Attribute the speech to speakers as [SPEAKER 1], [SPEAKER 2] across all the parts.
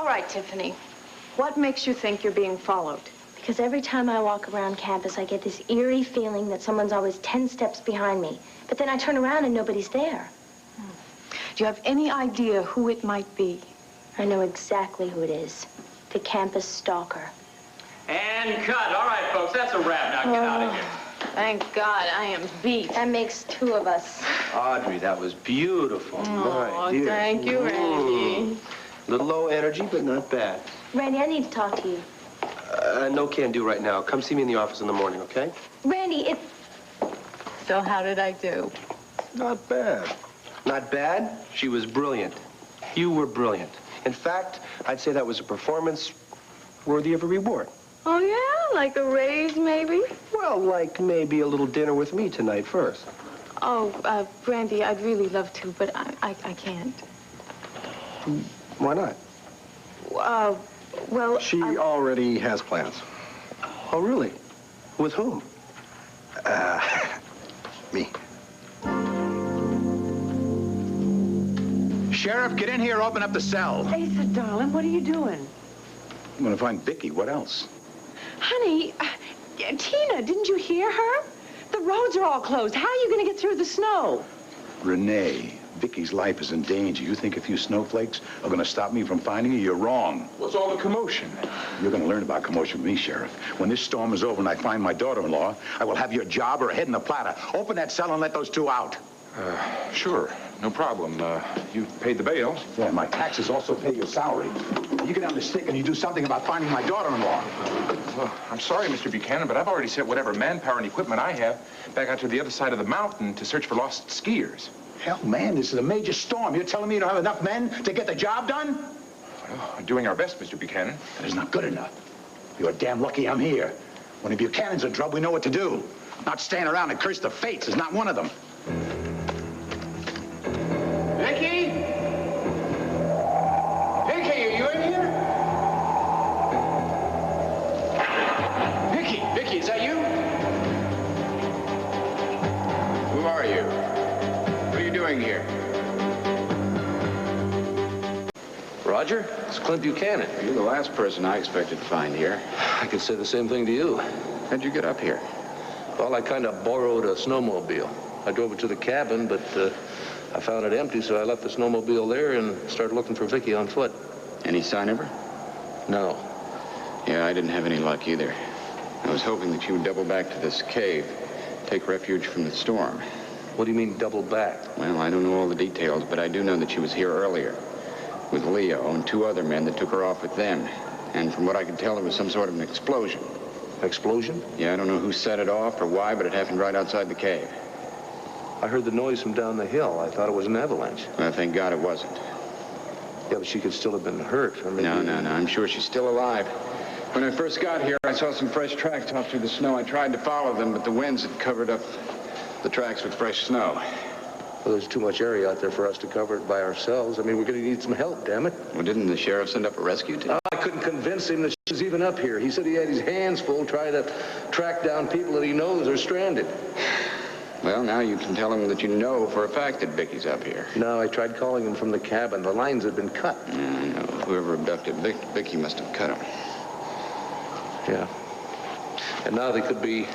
[SPEAKER 1] All right, Tiffany. What makes you think you're being followed?
[SPEAKER 2] Because every time I walk around campus, I get this eerie feeling that someone's always 10 steps behind me. But then I turn around and nobody's there.
[SPEAKER 1] Do you have any idea who it might be?
[SPEAKER 2] I know exactly who it is. The campus stalker.
[SPEAKER 3] And cut. All right, folks, that's a wrap. Now get out of here.
[SPEAKER 1] Thank God, I am beat.
[SPEAKER 2] That makes 2 of us.
[SPEAKER 4] Audrey, that was beautiful.
[SPEAKER 1] Oh,
[SPEAKER 4] My dear.
[SPEAKER 1] thank you, Randy.
[SPEAKER 4] Little low energy, but not bad.
[SPEAKER 2] Randy, I need to talk to you.
[SPEAKER 4] No can do right now. Come see me in the office in the morning, okay?
[SPEAKER 2] Randy,
[SPEAKER 1] So how did I do?
[SPEAKER 4] Not bad. Not bad? She was brilliant. You were brilliant. In fact, I'd say that was a performance worthy of a reward.
[SPEAKER 1] Oh, yeah? Like a raise, maybe?
[SPEAKER 4] Well, like maybe a little dinner with me tonight first.
[SPEAKER 1] Oh, Randy, I'd really love to, but I can't.
[SPEAKER 4] Why not?
[SPEAKER 1] Well,
[SPEAKER 5] She already has plans.
[SPEAKER 4] Oh, really? With whom?
[SPEAKER 5] Me.
[SPEAKER 6] Sheriff, get in here, open up the cell.
[SPEAKER 7] Asa, darling, what are you doing?
[SPEAKER 6] I'm gonna find Viki. What else?
[SPEAKER 7] Honey, Tina, didn't you hear her? The roads are all closed. How are you going to get through the snow?
[SPEAKER 6] Renee, Viki's life is in danger. You think a few snowflakes are gonna stop me from finding her? You're wrong.
[SPEAKER 8] What's all the commotion?
[SPEAKER 6] You're gonna learn about commotion with me, Sheriff. When this storm is over and I find my daughter-in-law, I will have your job or a head in a platter. Open that cell and let those 2 out.
[SPEAKER 8] Sure, no problem. You paid the bail.
[SPEAKER 6] Yeah, my taxes also pay your salary. You get on the stick and you do something about finding my daughter-in-law.
[SPEAKER 8] Well, I'm sorry, Mr. Buchanan, but I've already sent whatever manpower and equipment I have back out to the other side of the mountain to search for lost skiers.
[SPEAKER 6] Hell, man, this is a major storm. You're telling me you don't have enough men to get the job done?
[SPEAKER 8] Well, we're doing our best, Mr. Buchanan.
[SPEAKER 6] That is not good enough. You're damn lucky I'm here. When the Buchanan's in trouble, we know what to do. Not stand around and curse the fates is not one of them.
[SPEAKER 3] Viki? Viki, are you in here? Viki, is that you? Who are you? What are you doing here?
[SPEAKER 4] Roger, it's Clint Buchanan.
[SPEAKER 9] You're the last person I expected to find here.
[SPEAKER 4] I could say the same thing to you.
[SPEAKER 9] How'd you get up here?
[SPEAKER 4] Well, I kind of borrowed a snowmobile. I drove it to the cabin, but I found it empty, so I left the snowmobile there and started looking for Viki on foot.
[SPEAKER 9] Any sign of her?
[SPEAKER 4] No.
[SPEAKER 9] Yeah, I didn't have any luck either. I was hoping that you would double back to this cave, take refuge from the storm.
[SPEAKER 4] What do you mean, double back?
[SPEAKER 9] Well, I don't know all the details, but I do know that she was here earlier with Leo and 2 other men that took her off with them. And from what I could tell, there was some sort of an explosion.
[SPEAKER 4] Explosion?
[SPEAKER 9] Yeah, I don't know who set it off or why, but it happened right outside the cave.
[SPEAKER 4] I heard the noise from down the hill. I thought it was an avalanche.
[SPEAKER 9] Well, thank God it wasn't.
[SPEAKER 4] Yeah, but she could still have been hurt. Or maybe...
[SPEAKER 9] No. I'm sure she's still alive. When I first got here, I saw some fresh tracks off through the snow. I tried to follow them, but the winds had covered up the tracks with fresh snow.
[SPEAKER 4] Well, there's too much area out there for us to cover it by ourselves. I mean, we're going to need some help, damn it.
[SPEAKER 9] Well, didn't the sheriff send up a rescue team?
[SPEAKER 4] I couldn't convince him that she was even up here. He said he had his hands full trying to track down people that he knows are stranded.
[SPEAKER 9] Well, now you can tell him that you know for a fact that Viki's up here.
[SPEAKER 4] No, I tried calling him from the cabin. The lines had been cut.
[SPEAKER 9] Yeah, I know. Whoever abducted Viki must have cut him.
[SPEAKER 4] Yeah. And now they could be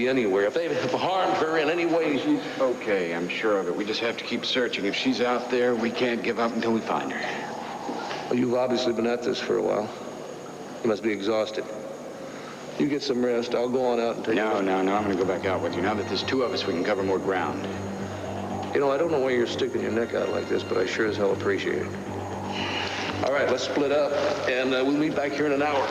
[SPEAKER 4] anywhere. If they have harmed her in any way...
[SPEAKER 9] She's okay, I'm sure of it. We just have to keep searching. If she's out there, we can't give up until we find her.
[SPEAKER 4] Well, you've obviously been at this for a while. You must be exhausted. You get some rest. I'll go on out and take
[SPEAKER 9] No, I'm going to go back out with you. Now that there's 2 of us, we can cover more ground.
[SPEAKER 4] You know, I don't know why you're sticking your neck out like this, but I sure as hell appreciate it. All right, let's split up, and we'll meet back here in an hour.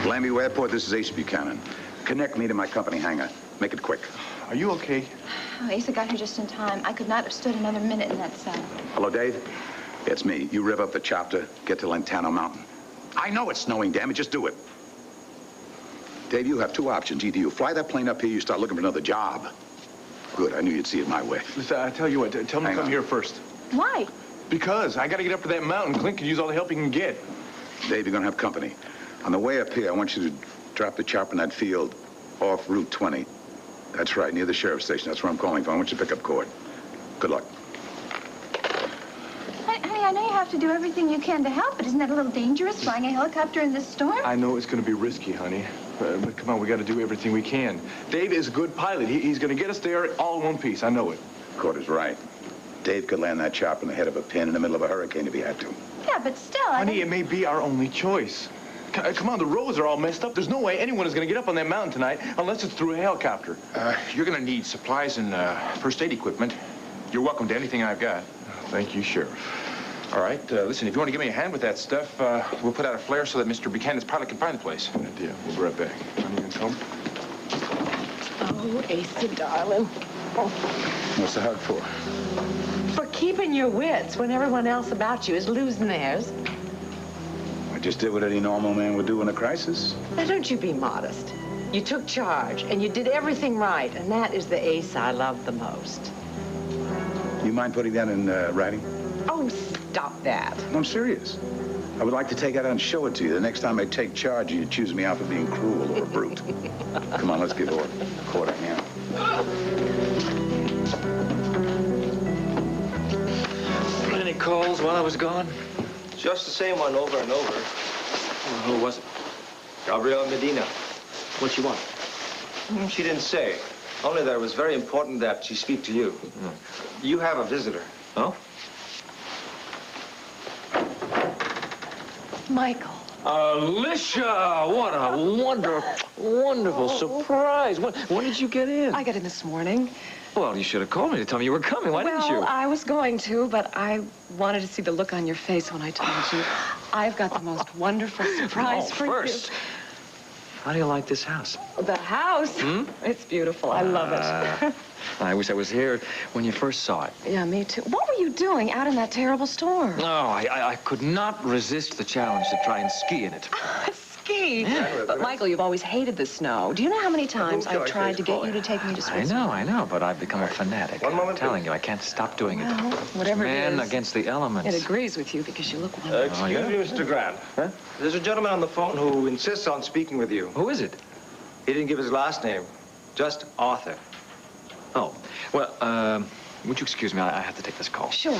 [SPEAKER 6] Lambie Airport, this is Ace Buchanan. Connect me to my company hangar. Make it quick.
[SPEAKER 8] Are you okay?
[SPEAKER 10] Oh, Asa got here just in time. I could not have stood another minute in that cell.
[SPEAKER 6] Hello, Dave? It's me. You rev up the chopper, get to Llantano Mountain. I know it's snowing, damn it. Just do it. Dave, you have 2 options. Either you fly that plane up here, you start looking for another job. Good, I knew you'd see it my way.
[SPEAKER 8] Listen, I tell you what, tell me to come here first.
[SPEAKER 10] Why?
[SPEAKER 8] Because I got to get up to that mountain. Clint can use all the help he can get.
[SPEAKER 6] Dave, you're going to have company. On the way up here, I want you to drop the chopper in that field off Route 20. That's right, near the sheriff's station. That's where I'm calling from. I want you to pick up Cord. Good luck.
[SPEAKER 10] Honey, I know you have to do everything you can to help, but isn't that a little dangerous, flying a helicopter in this storm?
[SPEAKER 11] I know it's going to be risky, honey. But come on, we got to do everything we can. Dave is a good pilot. He's going to get us there all in one piece. I know it.
[SPEAKER 6] Cord is right. Dave could land that chopper in the head of a pin in the middle of a hurricane if he had to.
[SPEAKER 10] Yeah, but still,
[SPEAKER 11] Honey, it may be our only choice. Come on, the roads are all messed up. There's no way anyone is going to get up on that mountain tonight unless it's through a helicopter.
[SPEAKER 8] You're going to need supplies and first aid equipment. You're welcome to anything I've got.
[SPEAKER 11] Thank you, Sheriff.
[SPEAKER 8] All right, listen, if you want to give me a hand with that stuff, we'll put out a flare so that Mr. Buchanan's pilot can find the place.
[SPEAKER 11] Good idea. We'll be right back. Honey, you can come.
[SPEAKER 7] Oh, Asa, darling. Oh.
[SPEAKER 6] What's the hug for?
[SPEAKER 7] For keeping your wits when everyone else about you is losing theirs.
[SPEAKER 6] I just did what any normal man would do in a crisis.
[SPEAKER 7] Now, don't you be modest. You took charge, and you did everything right, and that is the ace I love the most.
[SPEAKER 6] You mind putting that in writing?
[SPEAKER 7] Oh, stop that.
[SPEAKER 6] I'm serious. I would like to take that out and show it to you. The next time I take charge, you choose me out for being cruel or a brute. Come on, let's give Cord a hand.
[SPEAKER 12] Any calls while I was gone?
[SPEAKER 4] Just the same one over and over.
[SPEAKER 12] Who was it?
[SPEAKER 4] Gabrielle Medina.
[SPEAKER 12] What she want?
[SPEAKER 4] She didn't say. Only that it was very important that she speak to you. You have a visitor.
[SPEAKER 12] Oh?
[SPEAKER 7] Michael.
[SPEAKER 12] Alicia! What a wonderful surprise. When did you get in?
[SPEAKER 7] I got in this morning.
[SPEAKER 12] Well, you should have called me to tell me you were coming. Why didn't you?
[SPEAKER 7] Well, I was going to, but I wanted to see the look on your face when I told you. I've got the most wonderful surprise for
[SPEAKER 12] first. How do you like this house?
[SPEAKER 7] you. The house? It's beautiful. I love it.
[SPEAKER 12] I wish I was here when you first saw it.
[SPEAKER 7] Yeah, me too. What were you doing out in that terrible storm?
[SPEAKER 12] No, I could not resist the challenge to try and ski in it.
[SPEAKER 7] Ski? But, Michael, you've always hated the snow. Do you know how many times I've tried to get you to take me to Switzerland?
[SPEAKER 12] I know, but I've become a fanatic. I'm telling you, I can't stop doing it.
[SPEAKER 7] Well, whatever it is.
[SPEAKER 12] Man against the elements.
[SPEAKER 7] It agrees with you because you look wonderful.
[SPEAKER 4] Excuse me, Mr. Grant. Huh? There's a gentleman on the phone who insists on speaking with you.
[SPEAKER 12] Who is it?
[SPEAKER 4] He didn't give his last name. Just Arthur.
[SPEAKER 12] Oh, well, would you excuse me? I have to take this call.
[SPEAKER 7] Sure.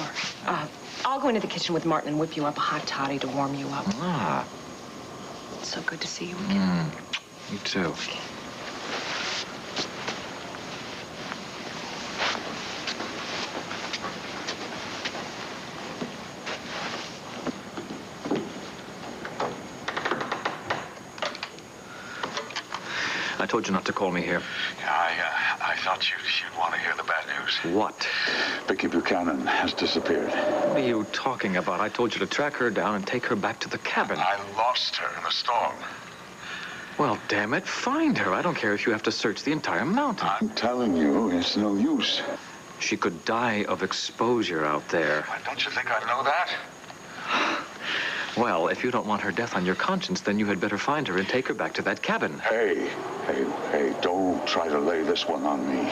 [SPEAKER 7] I'll go into the kitchen with Martin and whip you up a hot toddy to warm you up.
[SPEAKER 12] Ah.
[SPEAKER 7] It's so good to see you again.
[SPEAKER 12] You too. I told you not to call me here.
[SPEAKER 6] Yeah, I thought you'd want to hear the bad news.
[SPEAKER 12] What?
[SPEAKER 6] Viki Buchanan has disappeared.
[SPEAKER 12] What are you talking about? I told you to track her down and take her back to the cabin.
[SPEAKER 6] I lost her in a storm.
[SPEAKER 12] Well, damn it, find her. I don't care if you have to search the entire mountain.
[SPEAKER 6] I'm telling you, it's no use.
[SPEAKER 12] She could die of exposure out there.
[SPEAKER 6] Don't you think I know that?
[SPEAKER 12] Well, if you don't want her death on your conscience, then you had better find her and take her back to that cabin.
[SPEAKER 6] Hey, don't try to lay this one on me.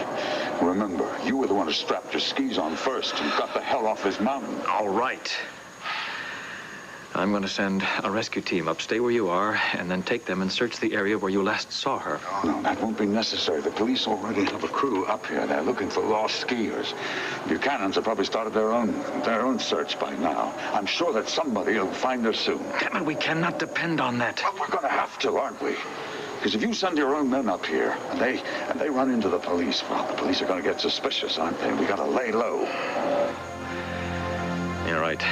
[SPEAKER 6] Remember, you were the one who strapped your skis on first and got the hell off this mountain.
[SPEAKER 12] All right. I'm going to send a rescue team up, stay where you are, and then take them and search the area where you last saw her.
[SPEAKER 6] No, that won't be necessary. The police already have a crew up here. They're looking for lost skiers. Buchanan's have probably started their own search by now. I'm sure that somebody will find her soon.
[SPEAKER 12] Damn it, we cannot depend on that.
[SPEAKER 6] Well, we're going to have to, aren't we? Because if you send your own men up here and they run into the police, well, the police are going to get suspicious, aren't they? We got to lay low.
[SPEAKER 12] You're right.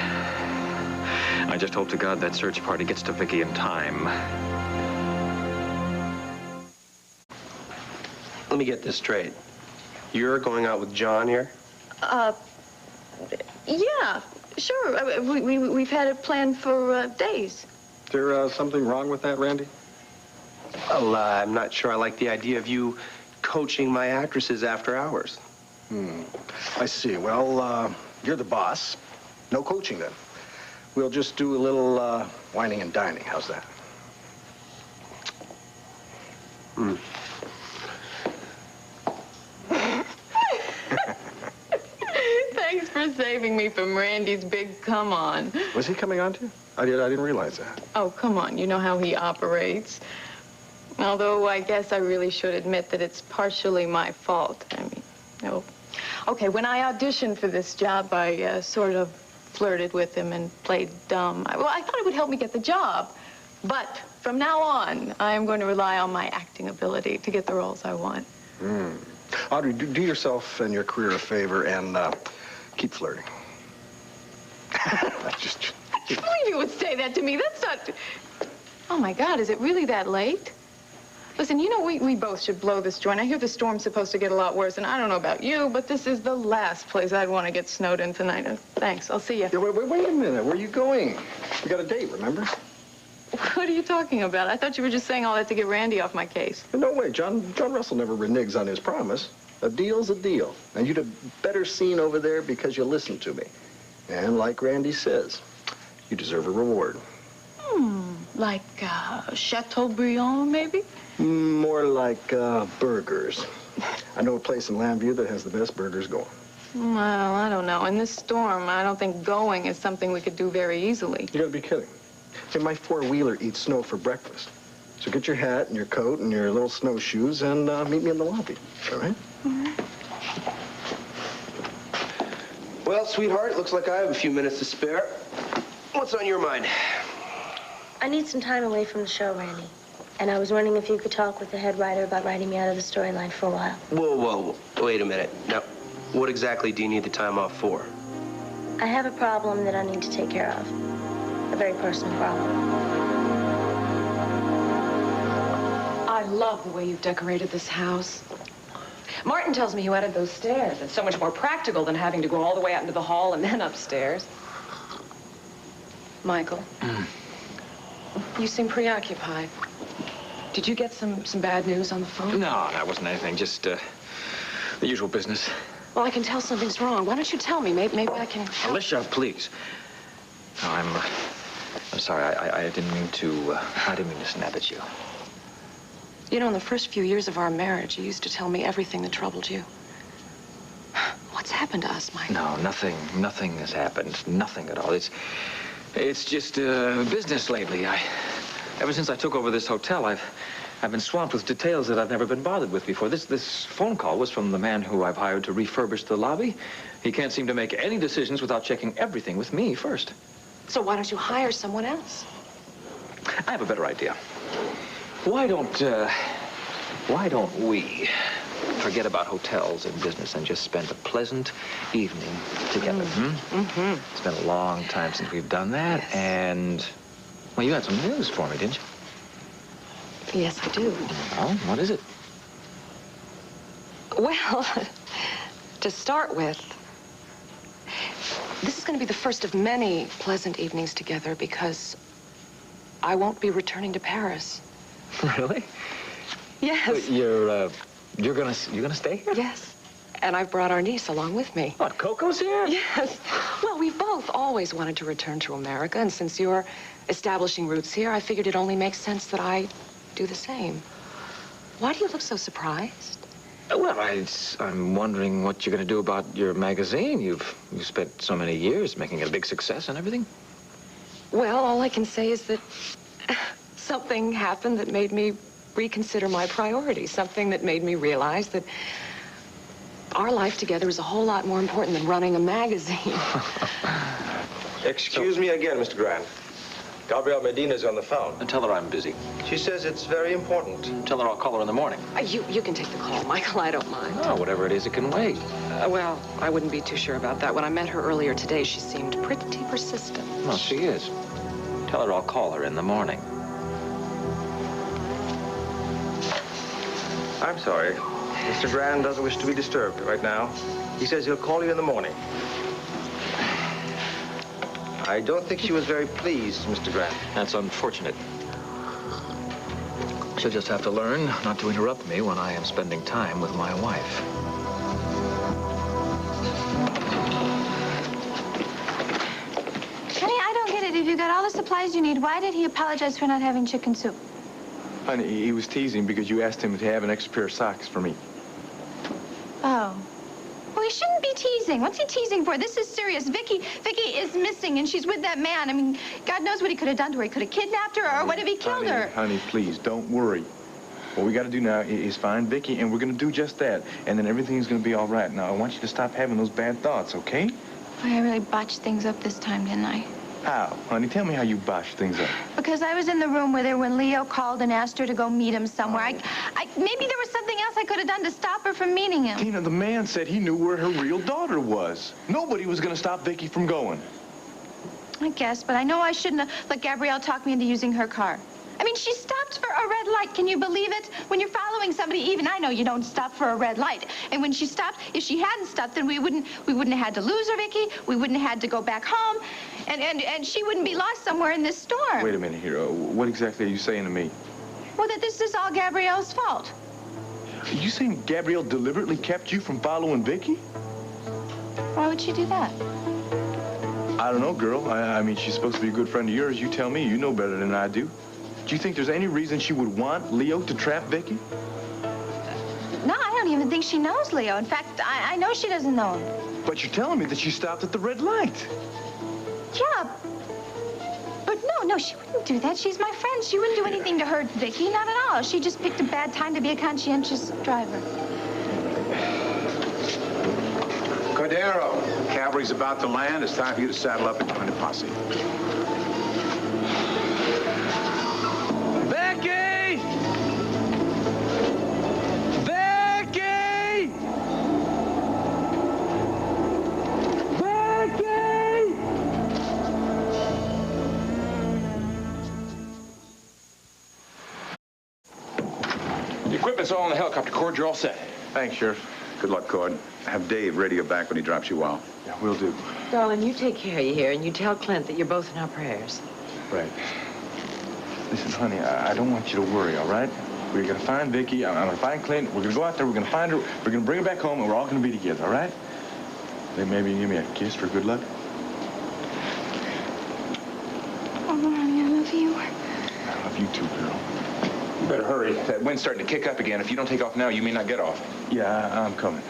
[SPEAKER 12] I just hope to God that search party gets to Viki in time.
[SPEAKER 4] Let me get this straight. You're going out with Jon here?
[SPEAKER 1] Yeah, sure. We've had it planned for days.
[SPEAKER 5] Is there something wrong with that, Randy?
[SPEAKER 4] Well, I'm not sure I like the idea of you coaching my actresses after hours.
[SPEAKER 5] I see. Well, you're the boss. No coaching, then. We'll just do a little whining and dining. How's that?
[SPEAKER 1] Thanks for saving me from Randy's big come-on.
[SPEAKER 5] Was he coming on to you? I didn't realize that.
[SPEAKER 1] Oh, come on. You know how he operates. Although I guess I really should admit that it's partially my fault. I mean, no. Okay, when I auditioned for this job, I sort of flirted with him and played dumb. Well, I thought it would help me get the job. But from now on, I am going to rely on my acting ability to get the roles I want.
[SPEAKER 5] Audrey, do yourself and your career a favor and keep flirting.
[SPEAKER 1] I can't believe you would say that to me. That's not... Oh, my God, is it really that late? Listen, you know, we both should blow this joint. I hear the storm's supposed to get a lot worse, and I don't know about you, but this is the last place I'd want to get snowed in tonight. Thanks, I'll see you.
[SPEAKER 5] Yeah, wait a minute. Where are you going? We got a date, remember?
[SPEAKER 1] What are you talking about? I thought you were just saying all that to get Randy off my case.
[SPEAKER 5] No way. John Russell never reneges on his promise. A deal's a deal. And you'd have better seen over there because you listened to me. And like Randy says, you deserve a reward.
[SPEAKER 1] Like Chateaubriand, maybe?
[SPEAKER 5] More like burgers. I know a place in Lambview that has the best burgers going.
[SPEAKER 1] Well, I don't know. In this storm, I don't think going is something we could do very easily.
[SPEAKER 5] You gotta be kidding. Hey, my four-wheeler eats snow for breakfast. So get your hat and your coat and your little snowshoes and meet me in the lobby, all right?
[SPEAKER 4] Well, sweetheart, looks like I have a few minutes to spare. What's on your mind?
[SPEAKER 2] I need some time away from the show, Randy. And I was wondering if you could talk with the head writer about writing me out of the storyline for a while.
[SPEAKER 4] Whoa. Wait a minute. Now, what exactly do you need the time off for?
[SPEAKER 2] I have a problem that I need to take care of. A very personal problem.
[SPEAKER 7] I love the way you've decorated this house. Martin tells me you added those stairs. It's so much more practical than having to go all the way out into the hall and then upstairs. Michael, you seem preoccupied. Did you get some bad news on the phone?
[SPEAKER 12] No, that wasn't anything. Just the usual business.
[SPEAKER 7] Well, I can tell something's wrong. Why don't you tell me? Maybe I can help.
[SPEAKER 12] Alicia, please. No, I'm sorry. I didn't mean to snap at you.
[SPEAKER 7] You know, in the first few years of our marriage, you used to tell me everything that troubled you. What's happened to us, Michael?
[SPEAKER 12] No, nothing has happened. Nothing at all. It's just business lately. Ever since I took over this hotel, I've been swamped with details that I've never been bothered with before. This phone call was from the man who I've hired to refurbish the lobby. He can't seem to make any decisions without checking everything with me first.
[SPEAKER 7] So why don't you hire someone else?
[SPEAKER 12] I have a better idea. Why don't we forget about hotels and business and just spend a pleasant evening together? It's been a long time since we've done that, yes. And, well, you had some news for me, didn't you?
[SPEAKER 7] Yes, I do.
[SPEAKER 12] Oh, what is it?
[SPEAKER 7] Well, to start with, this is going to be the first of many pleasant evenings together because I won't be returning to Paris.
[SPEAKER 12] Really?
[SPEAKER 7] Yes.
[SPEAKER 12] You're gonna stay here?
[SPEAKER 7] Yes. And I've brought our niece along with me.
[SPEAKER 12] What, Coco's here?
[SPEAKER 7] Yes. Well, we've both always wanted to return to America, and since you're establishing roots here, I figured it only makes sense that I do the same. Why do you look so surprised?
[SPEAKER 12] Well, I'm wondering what you're gonna do about your magazine. You've spent so many years making it a big success and everything.
[SPEAKER 7] Well, all I can say is that something happened that made me reconsider my priorities, something that made me realize that our life together is a whole lot more important than running a magazine.
[SPEAKER 4] Excuse me again, Mr. Grant. Gabrielle Medina's on the phone.
[SPEAKER 12] And tell her I'm busy.
[SPEAKER 4] She says it's very important.
[SPEAKER 12] Tell her I'll call her in the morning.
[SPEAKER 7] You can take the call, Michael. I don't mind.
[SPEAKER 12] Oh, whatever it is, it can wait.
[SPEAKER 7] Well, I wouldn't be too sure about that. When I met her earlier today, she seemed pretty persistent.
[SPEAKER 12] Well, she is. Tell her I'll call her in the morning.
[SPEAKER 4] I'm sorry. Mr. Grant doesn't wish to be disturbed right now. He says he'll call you in the morning. I don't think she was very pleased, Mr. Grant.
[SPEAKER 12] That's unfortunate. She'll just have to learn not to interrupt me when I am spending time with my wife.
[SPEAKER 10] Honey, I don't get it. If you got all the supplies you need, why did he apologize for not having chicken soup?
[SPEAKER 11] Honey, he was teasing because you asked him to have an extra pair of socks for me.
[SPEAKER 10] Oh. Well, he shouldn't be teasing. What's he teasing for? This is serious. Viki is missing, and she's with that man. I mean, God knows what he could have done to her. He could have kidnapped her, or what if he killed her?
[SPEAKER 11] Honey, please, don't worry. What we got to do now is find Viki, and we're going to do just that. And then everything's going to be all right. Now, I want you to stop having those bad thoughts, okay?
[SPEAKER 10] Boy, I really botched things up this time, didn't I?
[SPEAKER 11] How? Honey, tell me how you botched things up.
[SPEAKER 10] Because I was in the room with her when Leo called and asked her to go meet him somewhere. Maybe there was something else I could have done to stop her from meeting him.
[SPEAKER 11] Tina, the man said he knew where her real daughter was. Nobody was going to stop Viki from going.
[SPEAKER 10] I guess, but I know I shouldn't have let Gabrielle talk me into using her car. I mean, she stopped for a red light. Can you believe it? When you're following somebody, even I know you don't stop for a red light. And when she stopped, if she hadn't stopped, then we wouldn't have had to lose her, Viki. We wouldn't have had to go back home. And she wouldn't be lost somewhere in this storm.
[SPEAKER 11] Wait a minute here. What exactly are you saying to me?
[SPEAKER 10] Well, that this is all Gabrielle's fault.
[SPEAKER 11] Are you saying Gabrielle deliberately kept you from following Viki?
[SPEAKER 10] Why would she do that?
[SPEAKER 11] I don't know, girl. I mean, she's supposed to be a good friend of yours. You tell me. You know better than I do. Do you think there's any reason she would want Leo to trap Viki?
[SPEAKER 10] No, I don't even think she knows Leo. In fact, I know she doesn't know him.
[SPEAKER 11] But you're telling me that she stopped at the red light.
[SPEAKER 10] Yeah. But no, she wouldn't do that. She's my friend. She wouldn't do anything to hurt Viki, not at all. She just picked a bad time to be a conscientious driver.
[SPEAKER 6] Cordero, cavalry's about to land. It's time for you to saddle up and join the posse.
[SPEAKER 12] Viki! Viki! Viki!
[SPEAKER 8] The equipment's all in the helicopter, Cord. You're all set.
[SPEAKER 11] Thanks, Sheriff.
[SPEAKER 6] Good luck, Cord. Have Dave ready you back when he drops you off.
[SPEAKER 11] Yeah, we'll do.
[SPEAKER 7] Darling, you take care of you here, and you tell Clint that you're both in our prayers.
[SPEAKER 11] Right. Listen, honey, I don't want you to worry, all right? We're going to find Viki. I'm going to find Clint. We're going to go out there. We're going to find her. We're going to bring her back home, and we're all going to be together, all right? Then maybe you give me a kiss for good luck.
[SPEAKER 10] Oh, honey, I love you.
[SPEAKER 11] I love you too, girl.
[SPEAKER 8] You better hurry. That wind's starting to kick up again. If you don't take off now, you may not get off.
[SPEAKER 11] Yeah, I'm coming.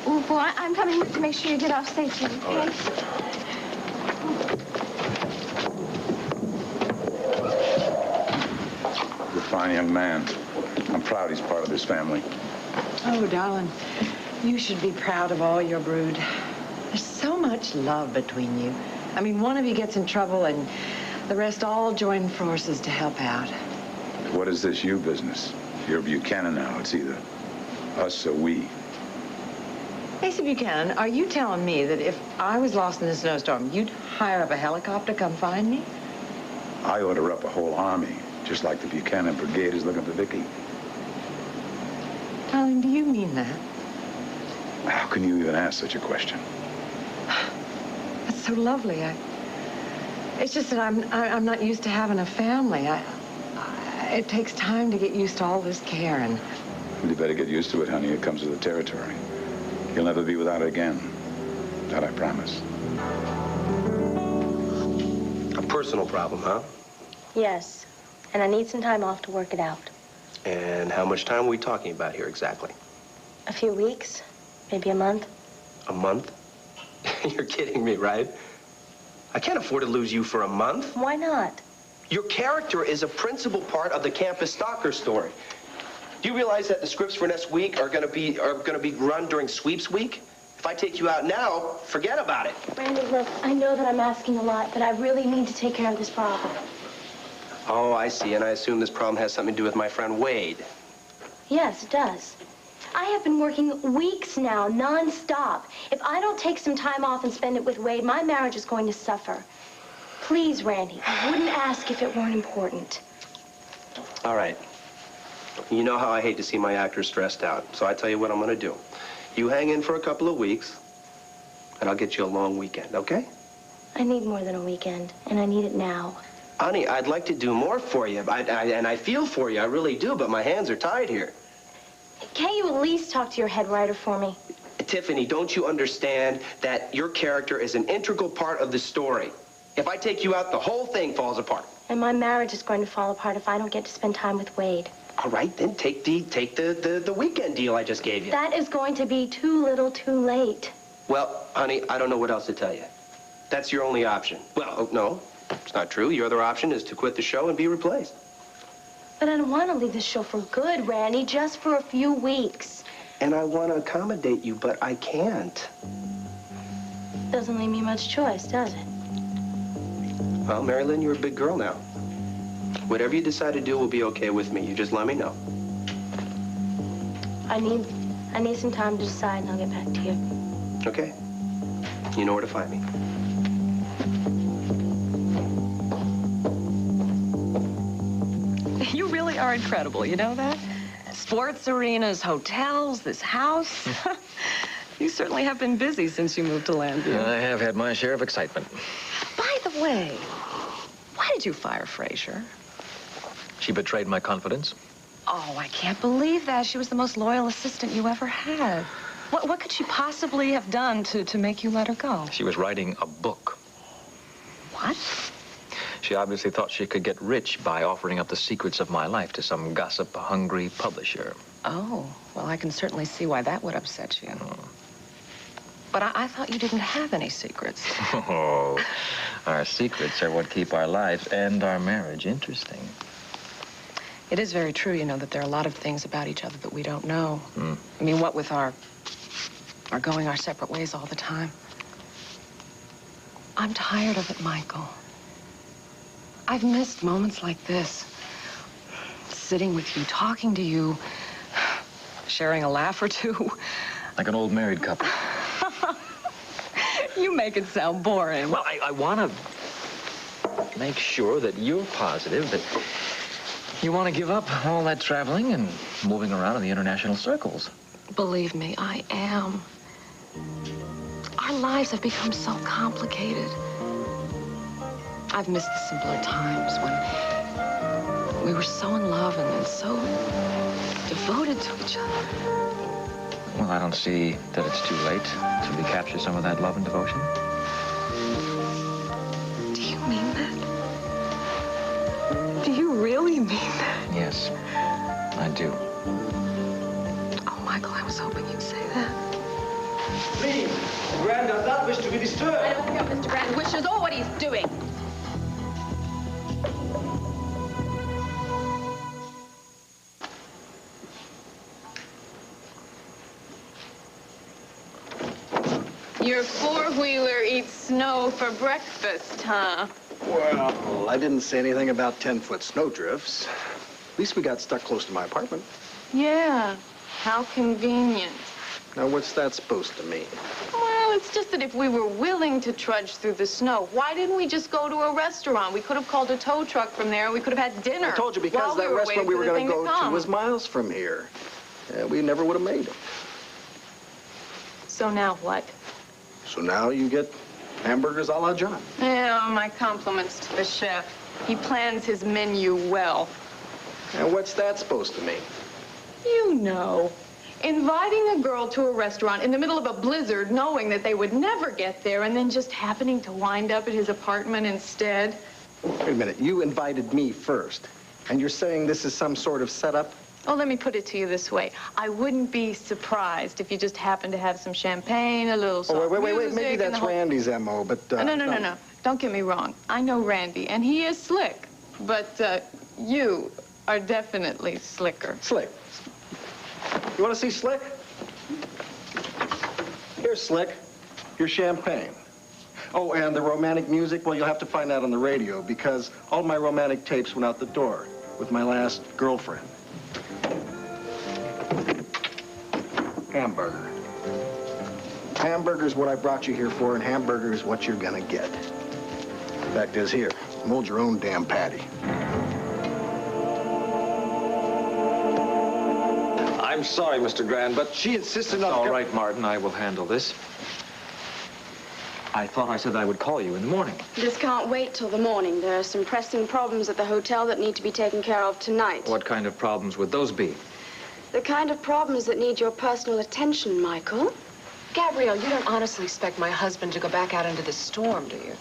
[SPEAKER 10] Oh, well, I'm coming to make sure you get off safely, okay?
[SPEAKER 11] All right.
[SPEAKER 6] You're a fine young man. I'm proud he's part of this family.
[SPEAKER 7] Oh, darling, you should be proud of all your brood. There's so much love between you. I mean, one of you gets in trouble, and the rest all join forces to help out.
[SPEAKER 6] What is this you business? You're Buchanan now. It's either us or we.
[SPEAKER 7] Asa Buchanan, are you telling me that if I was lost in a snowstorm, you'd hire up a helicopter to come find me?
[SPEAKER 6] I order up a whole army, just like the Buchanan Brigade is looking for Viki.
[SPEAKER 7] Darling, do you mean that?
[SPEAKER 6] How can you even ask such a question?
[SPEAKER 7] That's so lovely. It's just that I'm not used to having a family. It takes time to get used to all this care and...
[SPEAKER 6] You better get used to it, honey. It comes with the territory. You'll never be without it again. That I promise.
[SPEAKER 4] A personal problem, huh?
[SPEAKER 2] Yes, and I need some time off to work it out.
[SPEAKER 4] And how much time are we talking about here exactly?
[SPEAKER 2] A few weeks, maybe a month.
[SPEAKER 4] A month? You're kidding me, right? I can't afford to lose you for a month.
[SPEAKER 2] Why not?
[SPEAKER 4] Your character is a principal part of the campus stalker story. Do you realize that the scripts for next week are gonna be run during sweeps week? If I take you out now, forget about it.
[SPEAKER 2] Randy, look, I know that I'm asking a lot, but I really need to take care of this problem.
[SPEAKER 4] Oh, I see. And I assume this problem has something to do with my friend Wade.
[SPEAKER 2] Yes, it does. I have been working weeks now, non-stop. If I don't take some time off and spend it with Wade, my marriage is going to suffer. Please, Randy, I wouldn't ask if it weren't important.
[SPEAKER 4] All right. You know how I hate to see my actors stressed out, so I tell you what I'm gonna do. You hang in for a couple of weeks, and I'll get you a long weekend, okay?
[SPEAKER 2] I need more than a weekend, and I need it now.
[SPEAKER 4] Honey, I'd like to do more for you, and I feel for you, I really do, but my hands are tied here.
[SPEAKER 2] Can't you at least talk to your head writer for me?
[SPEAKER 4] Tiffany, don't you understand that your character is an integral part of the story? If I take you out, the whole thing falls apart.
[SPEAKER 2] And my marriage is going to fall apart if I don't get to spend time with Wade.
[SPEAKER 4] All right, then take the weekend deal I just gave you.
[SPEAKER 2] That is going to be too little too late.
[SPEAKER 4] Well, honey, I don't know what else to tell you. That's your only option. Well, no, it's not true. Your other option is to quit the show and be replaced.
[SPEAKER 2] But I don't want to leave this show for good, Randy, just for a few weeks.
[SPEAKER 4] And I want to accommodate you, but I can't.
[SPEAKER 2] Doesn't leave me much choice, does it?
[SPEAKER 4] Well, Mary Lynn, you're a big girl now. Whatever you decide to do will be okay with me. You just let me know.
[SPEAKER 2] I need some time to decide, and I'll get back to you.
[SPEAKER 4] Okay. You know where to find me.
[SPEAKER 7] You really are incredible, you know that? Sports arenas, hotels, this house. You certainly have been busy since you moved to Landview.
[SPEAKER 12] I have had my share of excitement.
[SPEAKER 7] By the way, why did you fire Fraser?
[SPEAKER 12] She betrayed my confidence.
[SPEAKER 7] Oh, I can't believe that. She was the most loyal assistant you ever had. What could she possibly have done to make you let her go?
[SPEAKER 12] She was writing a book.
[SPEAKER 7] What?
[SPEAKER 12] She obviously thought she could get rich by offering up the secrets of my life to some gossip-hungry publisher.
[SPEAKER 7] Oh, well, I can certainly see why that would upset you. But I thought you didn't have any secrets.
[SPEAKER 12] Oh, our secrets are what keep our lives and our marriage interesting.
[SPEAKER 7] It is very true, you know, that there are a lot of things about each other that we don't know. I mean, what with our going our separate ways all the time. I'm tired of it, Michael. I've missed moments like this. Sitting with you, talking to you, sharing a laugh or two.
[SPEAKER 12] Like an old married couple.
[SPEAKER 7] You make it sound boring.
[SPEAKER 12] Well, I want to make sure that you're positive, that you want to give up all that traveling and moving around in the international circles.
[SPEAKER 7] Believe me, I am. Our lives have become so complicated. I've missed the simpler times when we were so in love and so devoted to each other.
[SPEAKER 12] Well, I don't see that it's too late to recapture some of that love and devotion.
[SPEAKER 7] Do you mean that? Do you really mean that?
[SPEAKER 12] Yes, I do.
[SPEAKER 7] Oh, Michael, I was hoping you'd say that.
[SPEAKER 13] Please, Grand does not wish to be disturbed.
[SPEAKER 10] I don't care what Mr. Brand wishes or what he's doing.
[SPEAKER 1] Your four-wheeler eats snow for breakfast, huh?
[SPEAKER 5] Well, I didn't say anything about 10-foot snowdrifts. At least we got stuck close to my apartment.
[SPEAKER 1] Yeah, how convenient.
[SPEAKER 5] Now, what's that supposed to mean?
[SPEAKER 1] Well, it's just that if we were willing to trudge through the snow, why didn't we just go to a restaurant? We could have called a tow truck from there, and we could have had dinner.
[SPEAKER 5] I told you, because that restaurant we were going to go to was miles from here. We never would have made it.
[SPEAKER 1] So now what?
[SPEAKER 5] So now you get hamburgers a la Jon.
[SPEAKER 1] Yeah, my compliments to the chef. He plans his menu well.
[SPEAKER 5] And what's that supposed to mean?
[SPEAKER 1] You know, inviting a girl to a restaurant in the middle of a blizzard, knowing that they would never get there, and then just happening to wind up at his apartment instead.
[SPEAKER 5] Wait a minute, you invited me first, and you're saying this is some sort of setup?
[SPEAKER 1] Oh, let me put it to you this way. I wouldn't be surprised if you just happened to have some champagne, a little soft
[SPEAKER 5] wait. Maybe
[SPEAKER 1] music,
[SPEAKER 5] that's Randy's M.O., but...
[SPEAKER 1] No. Don't get me wrong. I know Randy, and he is slick. But you are definitely slicker.
[SPEAKER 5] Slick? You want to see Slick? Here's Slick. Your champagne. Oh, and the romantic music, well, you'll have to find that on the radio, because all my romantic tapes went out the door with my last girlfriend. Hamburger. Hamburger's what I brought you here for, and hamburger is what you're gonna get. Fact is, here, mold your own damn patty.
[SPEAKER 12] I'm sorry, Mr. Grand, but
[SPEAKER 13] she insisted on...
[SPEAKER 12] All right, Martin, I will handle this. I thought I said I would call you in the morning.
[SPEAKER 14] This can't wait till the morning. There are some pressing problems at the hotel that need to be taken care of tonight.
[SPEAKER 12] What kind of problems would those be?
[SPEAKER 14] The kind of problems that need your personal attention, Michael.
[SPEAKER 7] Gabrielle, you don't honestly expect my husband to go back out into the storm, do you?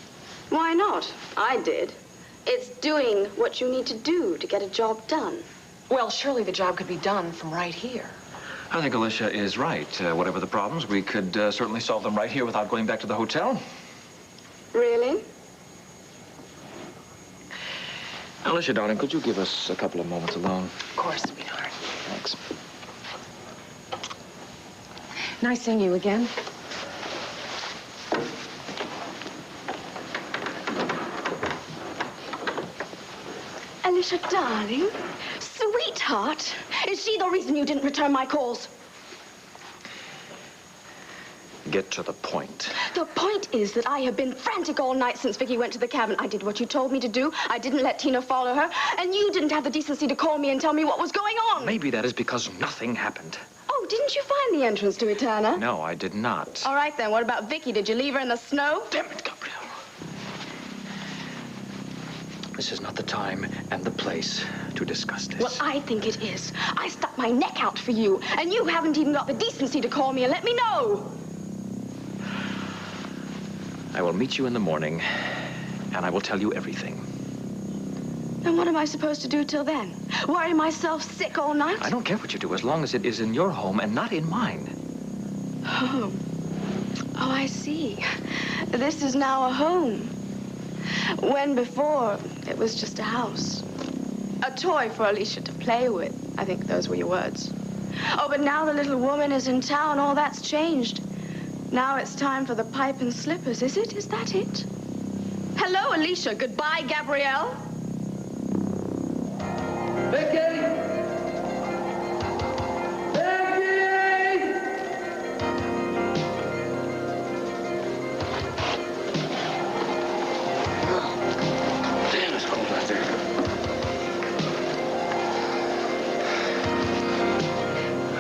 [SPEAKER 14] Why not? I did. It's doing what you need to do to get a job done.
[SPEAKER 7] Well, surely the job could be done from right here.
[SPEAKER 12] I think Alicia is right. Whatever the problems, we could certainly solve them right here without going back to the hotel.
[SPEAKER 14] Really?
[SPEAKER 12] Alicia, darling, could you give us a couple of moments alone?
[SPEAKER 7] Of course, sweetheart.
[SPEAKER 12] Thanks.
[SPEAKER 7] Nice seeing you again.
[SPEAKER 2] Alicia, darling, sweetheart, is she the reason you didn't return my calls?
[SPEAKER 12] Get to the point.
[SPEAKER 2] The point is that I have been frantic all night since Viki went to the cabin. I did what you told me to do. I didn't let Tina follow her. And you didn't have the decency to call me and tell me what was going on.
[SPEAKER 12] Maybe that is because nothing happened.
[SPEAKER 2] Oh, didn't you find the entrance to Eterna?
[SPEAKER 12] No, I did not.
[SPEAKER 2] All right, then. What about Viki? Did you leave her in the snow?
[SPEAKER 12] Damn it, Gabrielle. This is not the time and the place to discuss this.
[SPEAKER 2] Well, I think it is. I stuck my neck out for you, and you haven't even got the decency to call me and let me know.
[SPEAKER 12] I will meet you in the morning, and I will tell you everything.
[SPEAKER 2] And what am I supposed to do till then? Worry myself sick all night?
[SPEAKER 12] I don't care what you do, as long as it is in your home and not in mine.
[SPEAKER 2] Home. Oh, I see. This is now a home. When before, it was just a house. A toy for Alicia to play with. I think those were your words. Oh, but now the little woman is in town, all that's changed. Now it's time for the pipe and slippers, is it? Is that it? Hello, Alicia. Goodbye, Gabrielle.
[SPEAKER 13] Viki! Viki!
[SPEAKER 9] Oh, damn, it's cold out there.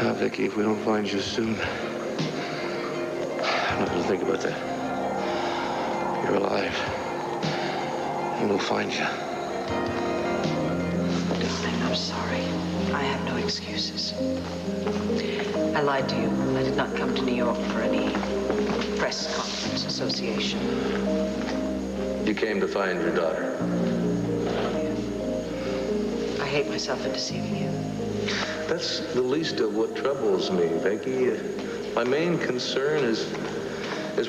[SPEAKER 9] Now, Viki, if we don't find you soon, I'm not going to think about that. You're alive. And we'll find you.
[SPEAKER 7] Darling, I'm sorry. I have no excuses. I lied to you. I did not come to New York for any press conference association.
[SPEAKER 9] You came to find your daughter.
[SPEAKER 7] I hate myself for deceiving you.
[SPEAKER 9] That's the least of what troubles me, Viki. My main concern is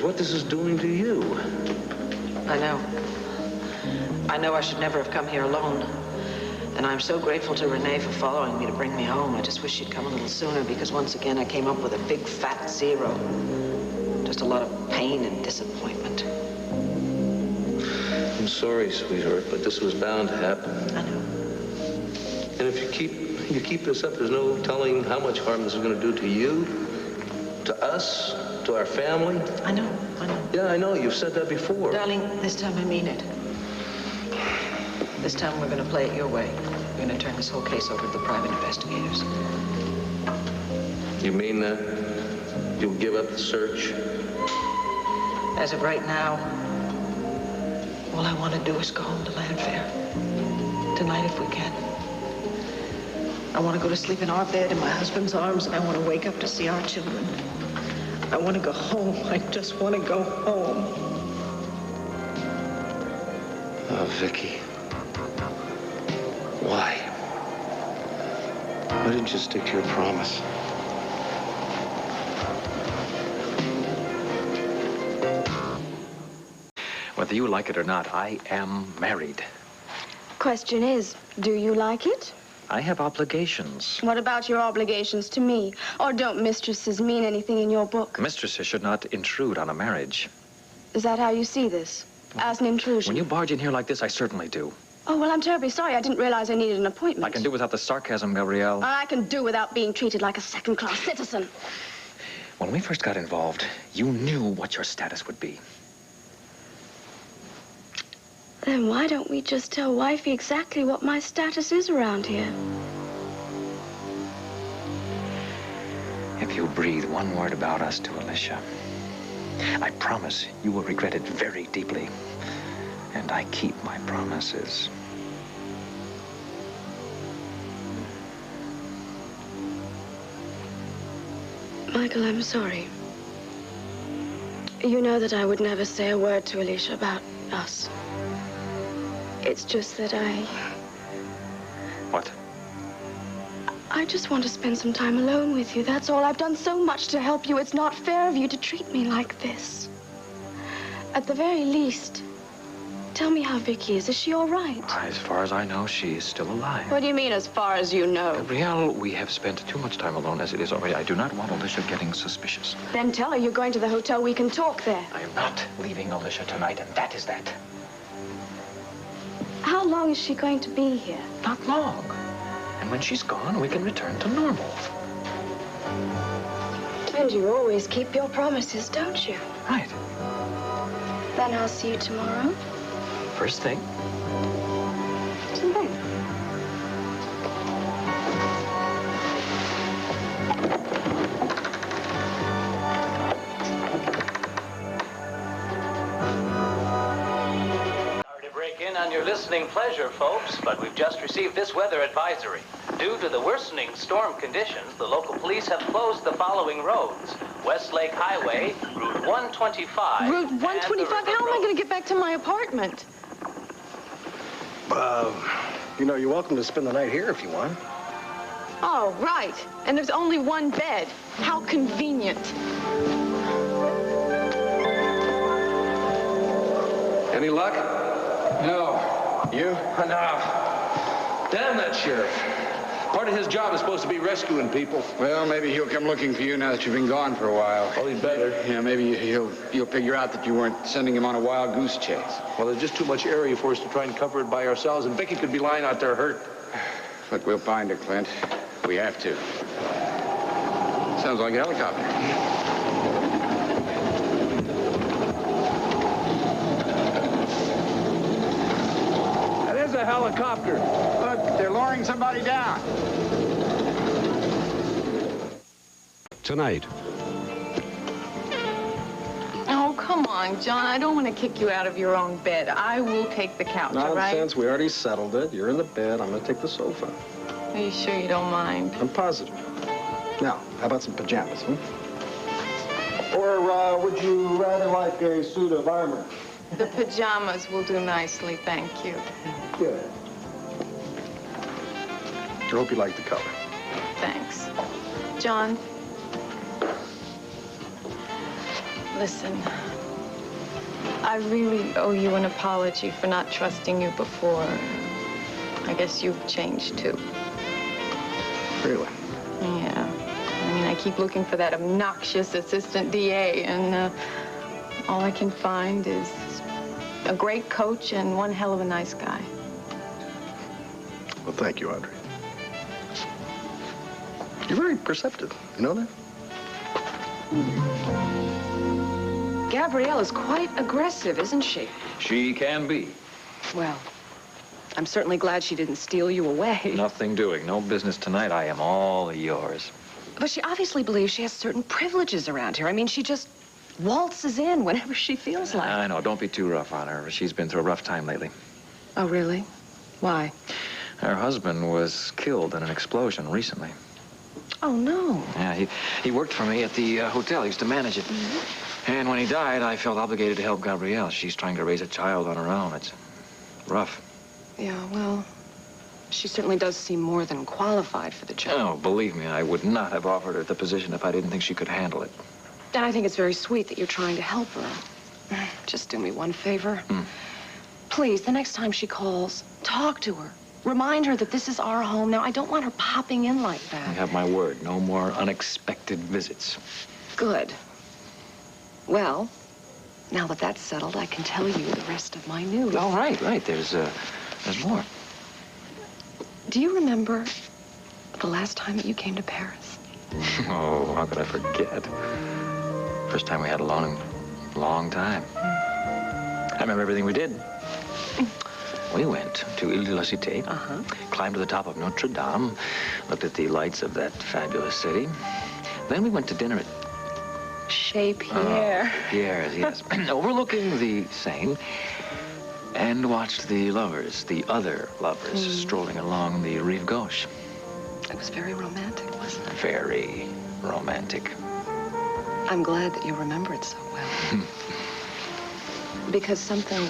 [SPEAKER 9] what this is doing to you.
[SPEAKER 7] I know. I know I should never have come here alone. And I'm so grateful to Renee for following me to bring me home. I just wish she'd come a little sooner, because once again I came up with a big fat zero. Just a lot of pain and disappointment.
[SPEAKER 9] I'm sorry, sweetheart, but this was bound to happen.
[SPEAKER 7] I know.
[SPEAKER 9] And if you keep this up, there's no telling how much harm this is going to do to you, to us, to our family.
[SPEAKER 7] I know.
[SPEAKER 9] Yeah, I know. You've said that before.
[SPEAKER 7] Darling, this time I mean it. This time we're going to play it your way. We're going to turn this whole case over to the private investigators.
[SPEAKER 9] You mean that? You'll give up the search?
[SPEAKER 7] As of right now, all I want to do is go home to Landfair. Tonight, if we can. I want to go to sleep in our bed in my husband's arms, and I want to wake up to see our children. I want to go home. I just want to go home.
[SPEAKER 9] Oh, Viki. Why? Why didn't you stick to your promise?
[SPEAKER 12] Whether you like it or not, I am married.
[SPEAKER 2] Question is, do you like it?
[SPEAKER 12] I have obligations.
[SPEAKER 2] What about your obligations to me? Or don't mistresses mean anything in your book?
[SPEAKER 12] Mistresses should not intrude on a marriage.
[SPEAKER 2] Is that how you see this? As an intrusion?
[SPEAKER 12] When you barge in here like this, I certainly do.
[SPEAKER 2] Oh, well, I'm terribly sorry. I didn't realize I needed an appointment.
[SPEAKER 12] I can do without the sarcasm, Gabrielle.
[SPEAKER 2] I can do without being treated like a second-class citizen.
[SPEAKER 12] When we first got involved, you knew what your status would be.
[SPEAKER 2] Then why don't we just tell Wifey exactly what my status is around here?
[SPEAKER 12] If you breathe one word about us to Alicia, I promise you will regret it very deeply. And I keep my promises.
[SPEAKER 2] Michael, I'm sorry. You know that I would never say a word to Alicia about us. It's just that
[SPEAKER 12] What?
[SPEAKER 2] I just want to spend some time alone with you. That's all. I've done so much to help you. It's not fair of you to treat me like this. At the very least,
[SPEAKER 14] Tell me how Viki is. Is she all right?
[SPEAKER 12] As far as I know, she is still alive.
[SPEAKER 14] What do you mean, as far as you know?
[SPEAKER 12] Gabrielle, we have spent too much time alone as it is already. I do not want Alicia getting suspicious.
[SPEAKER 14] Then tell her you're going to the hotel. We can talk there.
[SPEAKER 12] I am not leaving Alicia tonight, and that is that.
[SPEAKER 14] How long is she going to be here?
[SPEAKER 12] Not long. And when she's gone, we can return to normal.
[SPEAKER 14] And you always keep your promises, don't you?
[SPEAKER 12] Right.
[SPEAKER 14] Then I'll see you tomorrow.
[SPEAKER 12] First thing.
[SPEAKER 14] Till then.
[SPEAKER 15] Sorry to break in on your listening pleasure, folks, but we've just received this weather advisory. Due to the worsening storm conditions, the local police have closed the following roads. Westlake Highway, Route 125.
[SPEAKER 1] Route 125? How am I going to get back to my apartment?
[SPEAKER 5] You know, you're welcome to spend the night here if you want.
[SPEAKER 1] Oh, right. And there's only one bed. How convenient.
[SPEAKER 16] Any luck?
[SPEAKER 9] No. You?
[SPEAKER 16] No. Damn that sheriff. Part of his job is supposed to be rescuing people.
[SPEAKER 9] Well, maybe he'll come looking for you now that you've been gone for a while.
[SPEAKER 16] Oh, he'd better.
[SPEAKER 9] Yeah, maybe you'll figure out that you weren't sending him on a wild goose chase.
[SPEAKER 16] Well, there's just too much area for us to try and cover it by ourselves, and Viki could be lying out there hurt.
[SPEAKER 9] Look, we'll find her, Clint. We have to. Sounds like a helicopter.
[SPEAKER 16] That is a helicopter.
[SPEAKER 9] Look, they're lowering somebody down.
[SPEAKER 17] Tonight.
[SPEAKER 1] Oh, come on, John. I don't want to kick you out of your own bed. I will take the couch, all right?
[SPEAKER 5] Nonsense. We already settled it. You're in the bed. I'm going to take the sofa.
[SPEAKER 1] Are you sure you don't mind?
[SPEAKER 5] I'm positive. Now, how about some pajamas, Or would you rather like a suit of armor?
[SPEAKER 1] The pajamas will do nicely, thank you.
[SPEAKER 5] Good. I hope you like the color.
[SPEAKER 1] Thanks. John, listen. I really owe you an apology for not trusting you before. I guess you've changed, too.
[SPEAKER 5] Really?
[SPEAKER 1] Yeah. I mean, I keep looking for that obnoxious assistant DA, and all I can find is a great coach and one hell of a nice guy.
[SPEAKER 5] Well, thank you, Audrey. You're very perceptive. You know that?
[SPEAKER 7] Gabrielle is quite aggressive, isn't she?
[SPEAKER 12] She can be.
[SPEAKER 7] Well, I'm certainly glad she didn't steal you away.
[SPEAKER 12] Nothing doing. No business tonight. I am all yours.
[SPEAKER 7] But she obviously believes she has certain privileges around here. I mean, she just waltzes in whenever she feels like it.
[SPEAKER 12] I know. Don't be too rough on her. She's been through a rough time lately.
[SPEAKER 7] Oh, really? Why?
[SPEAKER 12] Her husband was killed in an explosion recently.
[SPEAKER 7] Oh, no.
[SPEAKER 12] Yeah, he worked for me at the hotel. He used to manage it. Mm-hmm. And when he died, I felt obligated to help Gabrielle. She's trying to raise a child on her own. It's rough.
[SPEAKER 7] Yeah, well, she certainly does seem more than qualified for the job.
[SPEAKER 12] Oh, believe me, I would not have offered her the position if I didn't think she could handle it.
[SPEAKER 7] And I think it's very sweet that you're trying to help her. Just do me one favor. Please, the next time she calls, talk to her. Remind her that this is our home. Now, I don't want her popping in like that.
[SPEAKER 12] You have my word. No more unexpected visits.
[SPEAKER 7] Good. Well, now that that's settled, I can tell you the rest of my news.
[SPEAKER 12] Oh, right. There's more.
[SPEAKER 7] Do you remember the last time that you came to Paris?
[SPEAKER 12] Oh, how could I forget? First time we had alone in a long time. I remember everything we did. We went to Ile de la Cité, climbed to the top of Notre Dame, looked at the lights of that fabulous city. Then we went to dinner at
[SPEAKER 7] Chez Pierre.
[SPEAKER 12] Pierre's, yes. Overlooking the Seine, and watched the lovers, the other lovers, strolling along the Rive Gauche.
[SPEAKER 7] It was very romantic, wasn't it?
[SPEAKER 12] Very romantic.
[SPEAKER 7] I'm glad that you remember it so well. Because something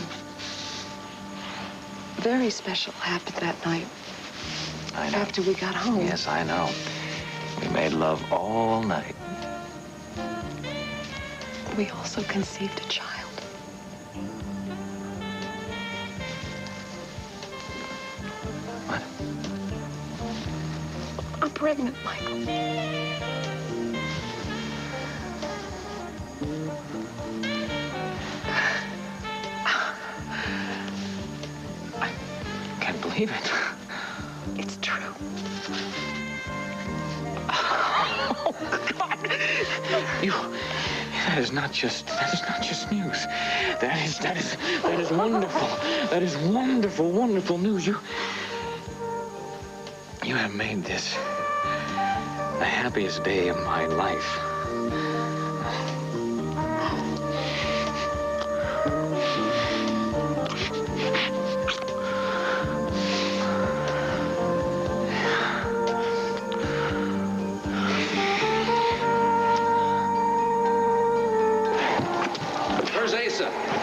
[SPEAKER 7] very special happened that night.
[SPEAKER 12] I know.
[SPEAKER 7] After we got home.
[SPEAKER 12] Yes, I know. We made love all night.
[SPEAKER 7] We also conceived a child. pregnant, Michael.
[SPEAKER 12] I can't believe it.
[SPEAKER 7] It's true.
[SPEAKER 12] Oh, God. That is not just news. That is wonderful. That is wonderful, wonderful news. You have made this the happiest day of my life.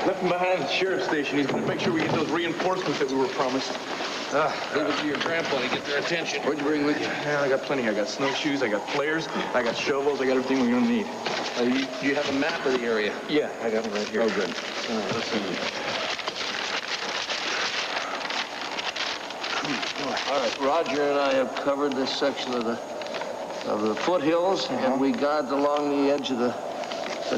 [SPEAKER 11] Left him behind at the sheriff's station. He's going to make sure we get those reinforcements that we were promised.
[SPEAKER 16] Leave it to your grandpa to get their attention.
[SPEAKER 11] What'd you bring with you? Yeah, I got plenty. I got snowshoes, I got flares, I got shovels, I got everything we're going to need.
[SPEAKER 16] You have a map of the area?
[SPEAKER 11] Yeah, I got it right here.
[SPEAKER 16] Oh, good.
[SPEAKER 11] Let's see.
[SPEAKER 13] All right, Roger and I have covered this section of the foothills, and we guard along the edge of the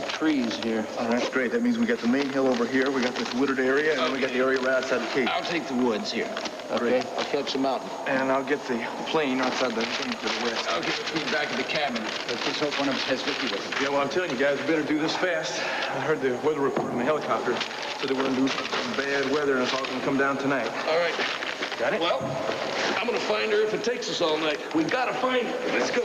[SPEAKER 13] trees here.
[SPEAKER 11] All right, great. That means we got the main hill over here, we got this wooded area, and then we got the area right outside the cave.
[SPEAKER 16] I'll take the woods here.
[SPEAKER 13] Okay, I'll catch the mountain.
[SPEAKER 11] And I'll get the plane outside the thing to the west.
[SPEAKER 16] I'll get the food back at the cabin. Let's just hope one of us has Viki with us.
[SPEAKER 11] Yeah, well, I'm telling you guys, we better do this fast. I heard the weather report from the helicopter said they were going to do some bad weather, and it's all going to come down tonight.
[SPEAKER 16] All right.
[SPEAKER 11] Got it?
[SPEAKER 16] Well, I'm going to find her if it takes us all night. We got to find her. Let's go.